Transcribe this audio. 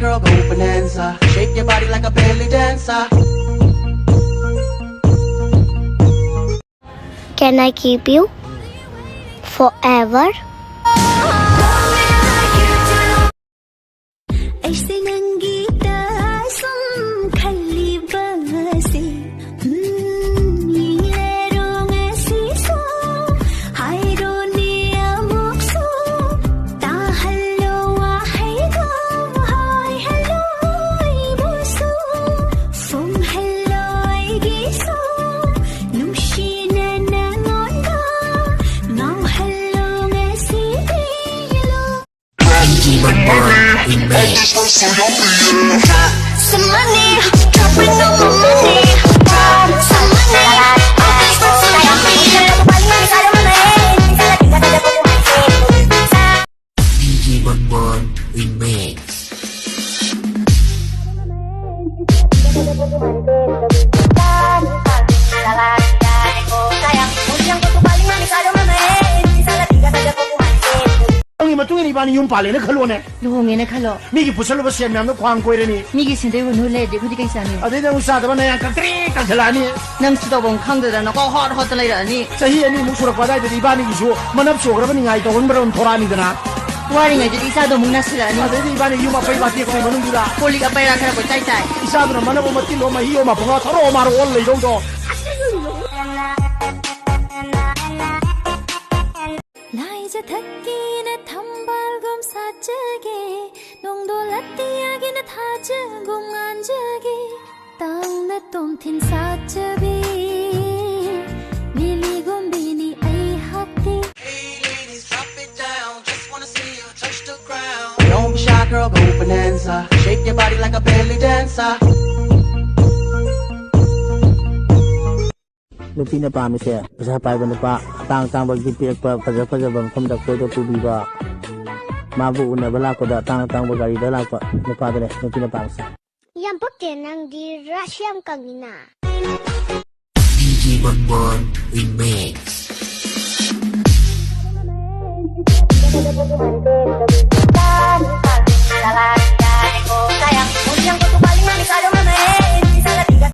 girl, go bonanza. Shake your body like a belly dancer. Can I keep you forever? ऐसे नंगी तासम खली बसे नीलेरों ऐसी सो हाय रोने अमुक्सो ताहल्लो वाहिदो हाय हेलो इबुसो फुम हेलो इगिसो नुशीना नंगोंदा नाउ हेलो ऐसी दिलो some money, dropping all my money. Some money, all this for some money. DJ Bonbon Remix. Tungi ni bani yung pale na khalo ne. Luhongin na khalo. Migi pusalo ba siya nam na kwang koy ni. Migi sinde wo no le de khudi kai sa ni. Ade na usa da ba na yang ka tri ka thala ni. Nang chu bong khang da na ko hot hot lai da ni. Sahi ani mu sura kwa dai de bani gi so manap so gra ba ni ngai to hon bron thora ni da na. Wari ngai de isa do mung na sila ni. Ade ni bani yuma pai ba ti ko manung dura. Poli ka pai ra khara ko chai chai. Isa do manap ma ti lo ma hi o ma phanga tharo ma ro ol lai do do. 나이제 듣기는 탐발금 사적이 농도 라띠야기는 타즈공 안적이 땅내 똠틴 사적이 밀리곤비니 아이 학디 Hey ladies, drop it down. Just wanna see you touch the ground. Don't be shy, girl, go bonanza. Shake your body like a belly dancer. ลูกพี่นปาไม่ใช่ภาษาไปบรรพะต่างบางทีเปียกภาษาบางคำดักโคตรปูบีว่ามาบุญเวลาก็ได้ต่างบางการเวลาก็นปาได้ลูกพี่นปาไม่ใช่ Yan pagkinang di Russian kanina. DJ Bonbon Remix.